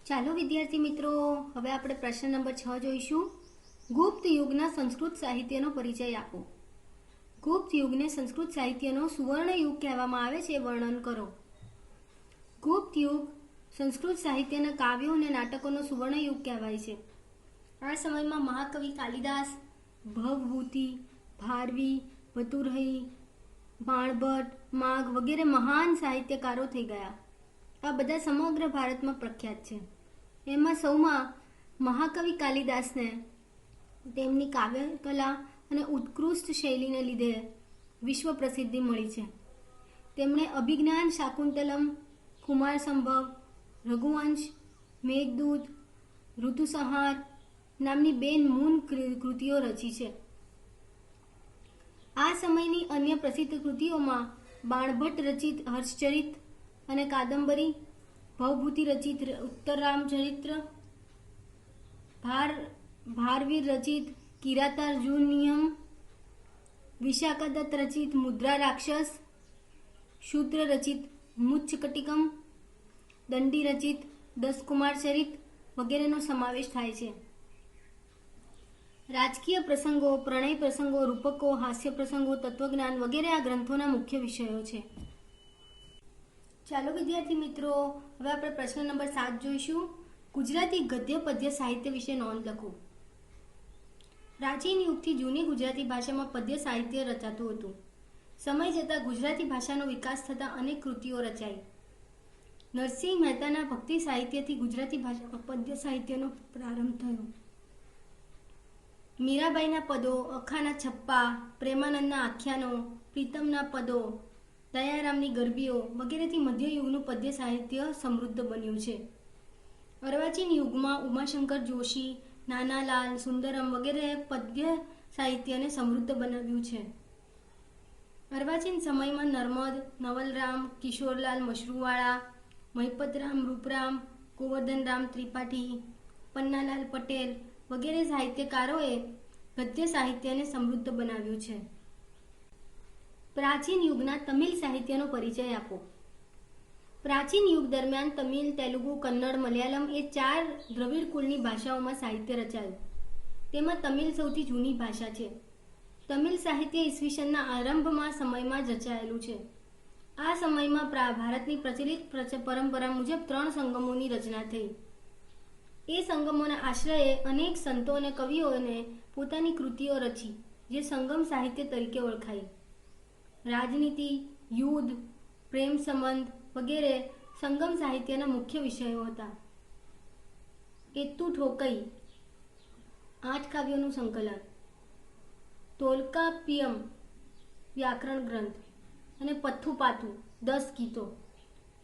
ચાલો વિદ્યાર્થી મિત્રો, હવે આપણે પ્રશ્ન નંબર 6 જોઈશું. ગુપ્ત યુગના સંસ્કૃત સાહિત્યનો પરિચય આપો. ગુપ્ત યુગને સંસ્કૃત સાહિત્યનો સુવર્ણ યુગ કહેવામાં આવે છે. વર્ણન કરો. ગુપ્ત યુગ સંસ્કૃત સાહિત્યના કાવ્યો અને નાટકોનો સુવર્ણ યુગ કહેવાય છે. આ સમયમાં મહાકવિ કાલિદાસ, ભવભૂતિ, ભારવી, ભતુરહૈ, બાણભટ્ટ, માઘ વગેરે મહાન સાહિત્યકારો થઈ ગયા. આ બધા સમગ્ર ભારતમાં પ્રખ્યાત છે. એમાં સૌમાં મહાકવિ કાલિદાસને તેમની કાવ્ય કલા અને ઉત્કૃષ્ટ શૈલીને લીધે વિશ્વ પ્રસિદ્ધિ મળી છે. તેમણે અભિજ્ઞાન શાકુંતલમ, કુમાર સંભવ, રઘુવંશ, મેઘદૂત, ઋતુસંહાર નામની 2 મૂળ કૃતિઓ રચી છે. આ સમયની અન્ય પ્રસિદ્ધ કૃતિઓમાં બાણભટ્ટ રચિત હર્ષચરિત અને કાદંબરી, ભવભૂતિ રચિત ઉત્તરરામચરિત્ર, ભારવીર રચિત કિરાતાર્જુનીયમ, વિશાખાદત્ત રચિત મુદ્રા રાક્ષસ, શૂદ્ર રચિત મુચ્ચકટિકમ, દંડી રચિત દસકુમાર ચરિત વગેરેનો સમાવેશ થાય છે. રાજકીય પ્રસંગો, પ્રણય પ્રસંગો, રૂપકો, હાસ્ય પ્રસંગો, તત્વજ્ઞાન વગેરે આ ગ્રંથોના મુખ્ય વિષયો છે. ચાલો વિદ્યાર્થી મિત્રો, હવે આપણે પ્રશ્ન નંબર 7 જોઈશું. ગુજરાતી ગદ્ય પદ્ય સાહિત્ય વિશે નોંધ લખો. પ્રાચીન યુગથી જૂની ગુજરાતી ભાષામાં પદ્ય સાહિત્ય રચાતું હતું. સમય જતાં ગુજરાતી ભાષાનો વિકાસ થતાં અનેક કૃતિઓ રચાઈ. નરસિંહ મહેતાના ભક્તિ સાહિત્યથી ગુજરાતી ભાષામાં પદ્ય સાહિત્યનો પ્રારંભ થયો. મીરાબાઈના પદો, અખાના છપ્પા, પ્રેમાનંદના આખ્યાનો, પ્રીતમના પદો, દયારામની ગરબીઓ વગેરેથી મધ્યયુગનું પદ્ય સાહિત્ય સમૃદ્ધ બન્યું છે. અર્વાચીન યુગમાં ઉમાશંકર જોશી, નાનાલાલ, સુંદરમ વગેરે પદ્ય સાહિત્યને સમૃદ્ધ બનાવ્યું છે. અર્વાચીન સમયમાં નર્મદ, નવલરામ, કિશોરલાલ મશરૂવાળા, મહિપતરામ રૂપરામ, ગોવર્ધનરામ ત્રિપાઠી, પન્નાલાલ પટેલ વગેરે સાહિત્યકારોએ ગદ્ય સાહિત્યને સમૃદ્ધ બનાવ્યું છે. પ્રાચીન યુગના તમિલ સાહિત્યનો પરિચય આપો. પ્રાચીન યુગ દરમિયાન તમિલ, તેલુગુ, કન્નડ, મલયાલમ એ 4 દ્રવિડ કુળની ભાષાઓમાં સાહિત્ય રચાયું. તેમાં તમિલ સૌથી જૂની ભાષા છે. તમિલ સાહિત્ય ઈસવીસનના આરંભમાં સમયમાં જ રચાયેલું છે. આ સમયમાં ભારતની પ્રચલિત પરંપરા મુજબ 3 સંગમોની રચના થઈ. એ સંગમોના આશ્રયે અનેક સંતો અને કવિઓને પોતાની કૃતિઓ રચી, જે સંગમ સાહિત્ય તરીકે ઓળખાઈ. રાજનીતિ, યુદ્ધ, પ્રેમ સંબંધ વગેરે સંગમ સાહિત્યના મુખ્ય વિષયો હતા. એત્તુ ઠોકઈ 8 કાવ્યોનું સંકલન, તોલ્કાપ્પિયમ વ્યાકરણ ગ્રંથ અને પથ્થુપાતુ 10 ગીતો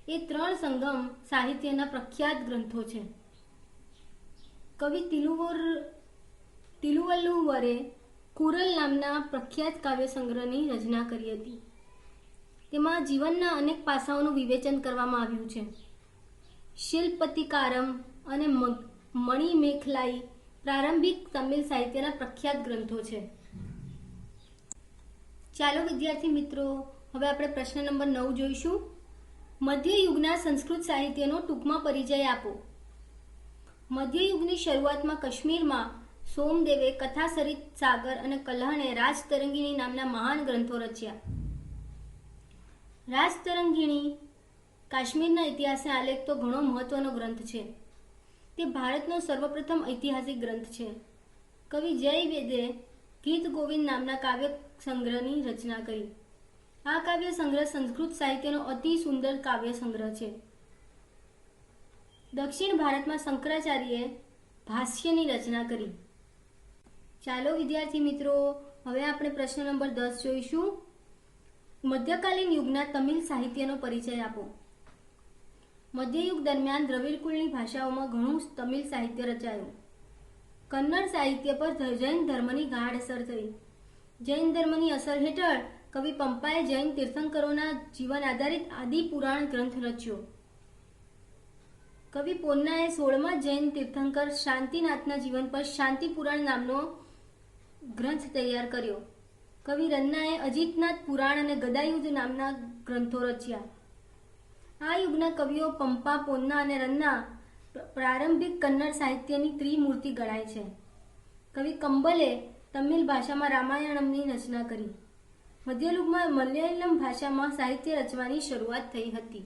એ 3 સંગમ સાહિત્યના પ્રખ્યાત ગ્રંથો છે. કવિ તિરુવલ્લુવરે કુરલ નામના પ્રખ્યાત કાવ્ય સંગ્રહની રચના કરી હતી. તેમાં જીવનના અનેક પાસાઓનું વિવેચન કરવામાં આવ્યું છે. શિલ્પતિકારમ અને મણિમેખલાઈ પ્રારંભિક તમિલ સાહિત્યના પ્રખ્યાત ગ્રંથો છે. ચાલો વિદ્યાર્થી મિત્રો, હવે આપણે પ્રશ્ન નંબર 9 જોઈશું. મધ્યયુગના સંસ્કૃત સાહિત્યનો ટૂંકમાં પરિચય આપો. મધ્યયુગની શરૂઆતમાં કાશ્મીરમાં સોમદેવે કથાસરિત સાગર અને કલ્હણે રાજતરંગિણી નામના મહાન ગ્રંથો રચ્યા. રાજતરંગિણી કાશ્મીરના ઇતિહાસને આલેખતો ઘણો મહત્વનો ગ્રંથ છે. તે ભારતનો સર્વપ્રથમ ઐતિહાસિક ગ્રંથ છે. કવિ જયવેદે ગીત ગોવિંદ નામના કાવ્ય સંગ્રહની રચના કરી. આ કાવ્ય સંગ્રહ સંસ્કૃત સાહિત્યનો અતિ સુંદર કાવ્ય સંગ્રહ છે. દક્ષિણ ભારતમાં શંકરાચાર્યએ ભાષ્યની રચના કરી. ચાલો વિદ્યાર્થી મિત્રો, હવે આપણે પ્રશ્ન નંબર 10 જોઈશું. મધ્યકાલીન યુગના તમિલ સાહિત્યનો પરિચય આપો. મધ્યયુગ દરમિયાન દ્રવિડ કુળની ભાષાઓમાં ઘણું તમિલ સાહિત્ય રચાયું. કન્નડ સાહિત્ય પર જૈન ધર્મની ગાઢ અસર થઈ. જૈન ધર્મની અસર હેઠળ કવિ પંપાએ જૈન તીર્થંકરોના જીવન આધારિત આદિ પુરાણ ગ્રંથ રચ્યો. કવિ પોન્નાએ 16મા જૈન તીર્થંકર શાંતિનાથના જીવન પર શાંતિ પુરાણ નામનો ગ્રંથ તૈયાર કર્યો. કવિ રન્નાએ અજીતનાથ પુરાણ અને ગદાયુદ્ધ નામના ગ્રંથો રચ્યા. આ યુગના કવિઓ પંપા, પોન્ના અને રન્ના પ્રારંભિક કન્નડ સાહિત્યની ત્રિમૂર્તિ ગણાય છે. કવિ કંબલે તમિલ ભાષામાં રામાયણમની રચના કરી. મધ્યયુગમાં મલયાલમ ભાષામાં સાહિત્ય રચવાની શરૂઆત થઈ હતી.